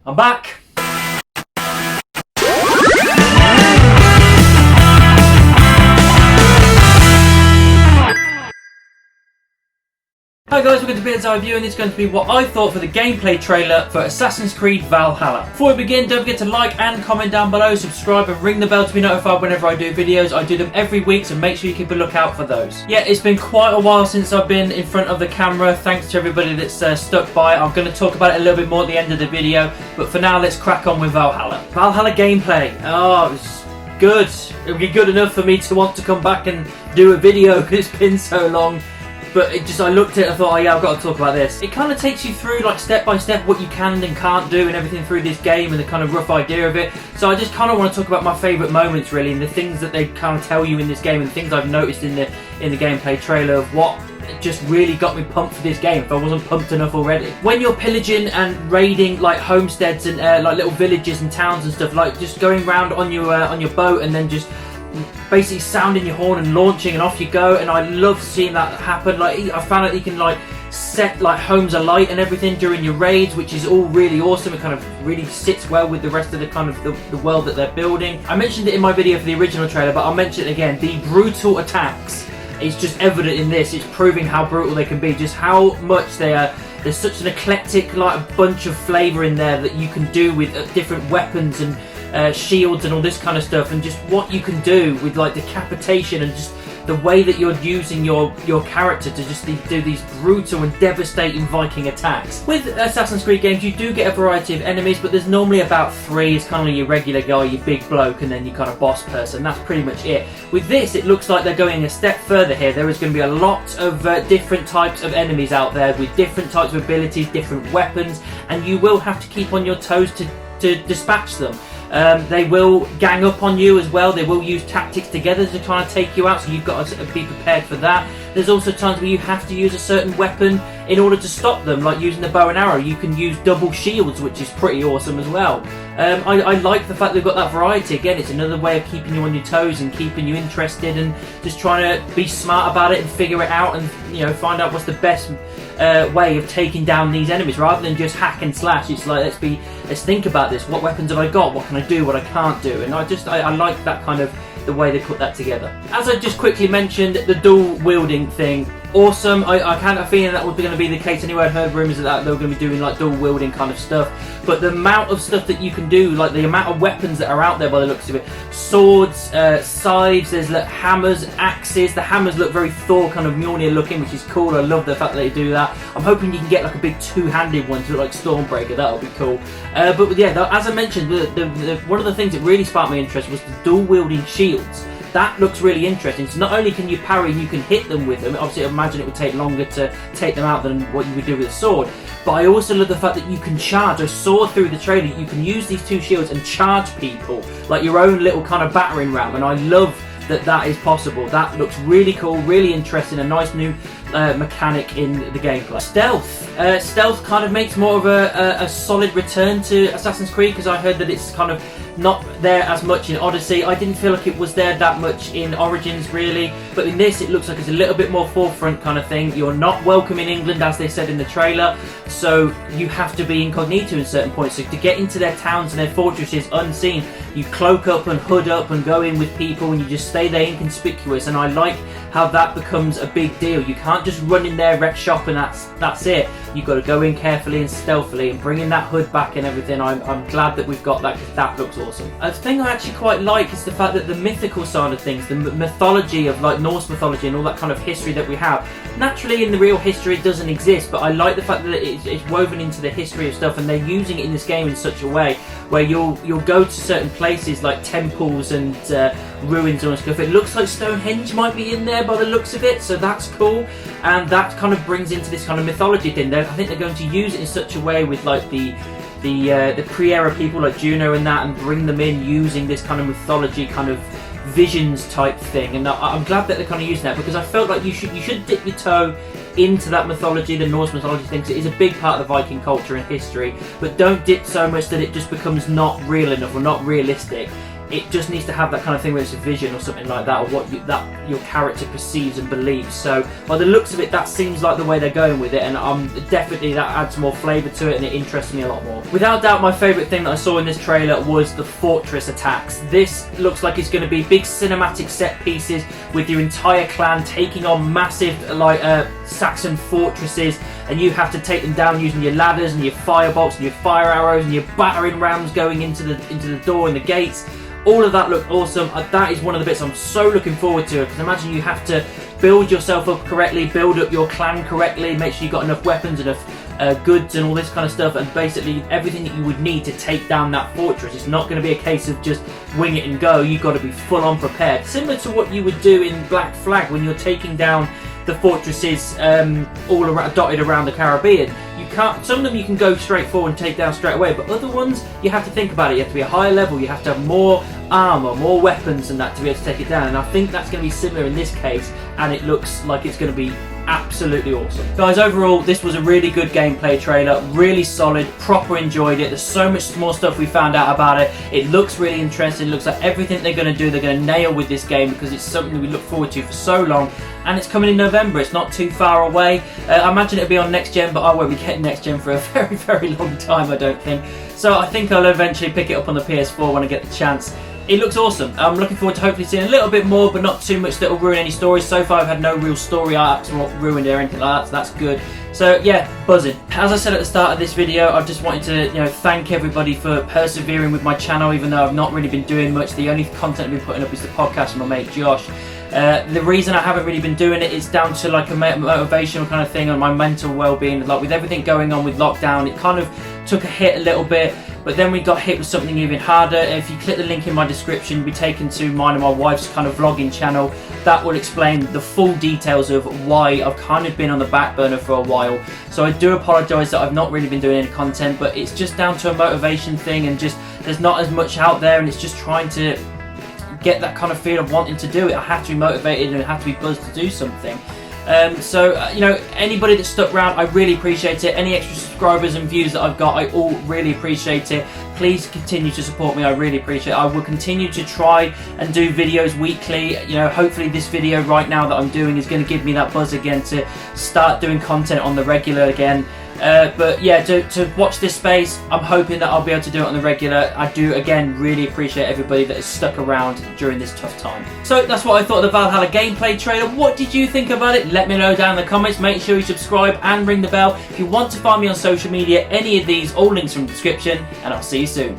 I'm back! Hi guys, welcome to Bird's Eye View, and this is going to be what I thought for the gameplay trailer for Assassin's Creed Valhalla. Before we begin, don't forget to like and comment down below, subscribe and ring the bell to be notified whenever I do videos. I do them every week, so make sure you keep a lookout for those. Yeah, it's been quite a while since I've been in front of the camera. Thanks to everybody that's stuck by. I'm going to talk about it a little bit more at the end of the video, but for now let's crack on with Valhalla. Valhalla gameplay. Oh, it's good. It'll be good enough for me to want to come back and do a video because it's been so long. But I looked at it and I thought, oh yeah, I've got to talk about this. It kind of takes you through, like, step by step what you can and can't do and everything through this game and the kind of rough idea of it. So I just kind of want to talk about my favourite moments, really, and the things that they kind of tell you in this game and the things I've noticed in the gameplay trailer of what just really got me pumped for this game if I wasn't pumped enough already. When you're pillaging and raiding like homesteads and like little villages and towns and stuff, like just going around on your boat and then just basically sounding your horn and launching and off you go, and I love seeing that happen. Like, I found out you can like set like homes alight and everything during your raids, which is all really awesome. It kind of really sits well with the rest of the kind of the world that they're building. I mentioned it in my video for the original trailer, but I'll mention it again. The brutal attacks is just evident in this. It's proving how brutal they can be, just how much they are. There's such an eclectic like bunch of flavour in there that you can do with different weapons and shields and all this kind of stuff, and just what you can do with like decapitation and just the way that you're using your character to just do these brutal and devastating Viking attacks. With Assassin's Creed games, you do get a variety of enemies, but there's normally about 3. It's kind of your regular guy, your big bloke, and then your kind of boss person. That's pretty much it. With this, it looks like they're going a step further here. There is going to be a lot of different types of enemies out there with different types of abilities, different weapons, and you will have to keep on your toes to dispatch them. They will gang up on you as well. They will use tactics together to try and take you out, so you've got to be prepared for that. There's also times where you have to use a certain weapon in order to stop them, like using the bow and arrow. You can use double shields, which is pretty awesome as well. I like the fact they've got that variety. Again, it's another way of keeping you on your toes and keeping you interested and just trying to be smart about it and figure it out and, you know, find out what's the best way of taking down these enemies rather than just hack and slash. It's like, let's think about this. What weapons have I got? What can I do? What I can't do? And I like that kind of the way they put that together. As I just quickly mentioned, the dual wielding thing, awesome. I kind of feeling that was going to be the case anyway. I'd heard rumours that they were going to be doing like dual wielding kind of stuff, but the amount of stuff that you can do, like the amount of weapons that are out there by the looks of it, swords, scythes, there's like hammers, axes. The hammers look very Thor kind of Mjolnir looking, which is cool. I love the fact that they do that. I'm hoping you can get like a big two-handed one to look like Stormbreaker. That'll be cool. But yeah, as I mentioned, one of the things that really sparked my interest was the dual wielding shields. That looks really interesting. So not only can you parry and you can hit them with them, obviously I imagine it would take longer to take them out than what you would do with a sword, but I also love the fact that you can charge. I saw through the trailer you can use these two shields and charge people like your own little kind of battering ram, and I love that is possible. That looks really cool, really interesting, a nice new mechanic in the gameplay. Stealth kind of makes more of a solid return to Assassin's Creed, because I heard that it's kind of not there as much in Odyssey. I didn't feel like it was there that much in Origins really, but in this it looks like it's a little bit more forefront kind of thing. You're not welcome in England, as they said in the trailer, so you have to be incognito in certain points. So to get into their towns and their fortresses unseen, you cloak up and hood up and go in with people and you just stay there inconspicuous, and I like how that becomes a big deal. You can't just run in there, wreck shop, and that's it. You've got to go in carefully and stealthily and bring in that hood back and everything. I'm glad that we've got that, because that looks awesome. A thing I actually quite like is the fact that the mythical side of things, the mythology of like Norse mythology and all that kind of history that we have, naturally in the real history it doesn't exist, but I like the fact that it's woven into the history of stuff, and they're using it in this game in such a way where you'll go to certain places like temples and ruins and all stuff. It looks like Stonehenge might be in there by the looks of it, so that's cool, and that kind of brings into this kind of mythology thing. I think they're going to use it in such a way with like the pre-era people like Juno and that, and bring them in using this kind of mythology kind of visions type thing. And I'm glad that they're kind of using that, because I felt like you should dip your toe into that mythology, the Norse mythology thing, because it is a big part of the Viking culture and history, but don't dip so much that it just becomes not real enough or not realistic. it just needs to have that kind of thing where it's a vision or something like that, or what that your character perceives and believes. So by the looks of it, that seems like the way they're going with it, and definitely that adds more flavour to it and it interests me a lot more. Without doubt, my favourite thing that I saw in this trailer was the fortress attacks. This looks like it's going to be big cinematic set pieces with your entire clan taking on massive Saxon fortresses, and you have to take them down using your ladders and your firebolts and your fire arrows and your battering rams going into the door and the gates. All of that looked awesome. That is one of the bits I'm so looking forward to, because imagine you have to build yourself up correctly, build up your clan correctly, make sure you've got enough weapons, enough goods and all this kind of stuff, and basically everything that you would need to take down that fortress. It's not going to be a case of just wing it and go. You've got to be full on prepared, similar to what you would do in Black Flag when you're taking down the fortresses all around, dotted around the Caribbean. You can't. Some of them you can go straight forward and take down straight away, but other ones you have to think about it. You have to be a higher level. You have to have more armor, more weapons, and that to be able to take it down. And I think that's going to be similar in this case, and it looks like it's going to be absolutely awesome. Guys, overall this was a really good gameplay trailer, really solid, proper enjoyed it. There's so much more stuff we found out about it. It looks really interesting. It looks like everything they're going to do, they're going to nail with this game, because it's something we look forward to for so long, and it's coming in November. It's not too far away. I imagine it'll be on next gen, but I won't be getting next gen for a very, very long time, I don't think. So I think I'll eventually pick it up on the PS4 when I get the chance. It looks awesome. I'm looking forward to hopefully seeing a little bit more, but not too much that will ruin any stories. So far I've had no real story arcs ruined or anything like that, so that's good. So yeah, buzzing. As I said at the start of this video, I just wanted to thank everybody for persevering with my channel, even though I've not really been doing much. The only content I've been putting up is the podcast with my mate Josh. The reason I haven't really been doing it is down to like a motivational kind of thing on my mental well-being. Like with everything going on with lockdown, it kind of took a hit a little bit, but then we got hit with something even harder. If you click the link in my description, you'll be taken to mine and my wife's kind of vlogging channel. That will explain the full details of why I've kind of been on the back burner for a while. So I do apologise that I've not really been doing any content, but it's just down to a motivation thing, and just there's not as much out there, and it's just trying to get that kind of feel of wanting to do it. I have to be motivated and I have to be buzzed to do something. Anybody that stuck around, I really appreciate it. Any extra subscribers and views that I've got, I all really appreciate it. Please continue to support me. I really appreciate it. I will continue to try and do videos weekly. Hopefully this video right now that I'm doing is going to give me that buzz again to start doing content on the regular again. But yeah, to watch this space, I'm hoping that I'll be able to do it on the regular. I do, again, really appreciate everybody that has stuck around during this tough time. So that's what I thought of the Valhalla gameplay trailer. What did you think about it? Let me know down in the comments. Make sure you subscribe and ring the bell. If you want to find me on social media, any of these, all links from the description, and I'll see you soon.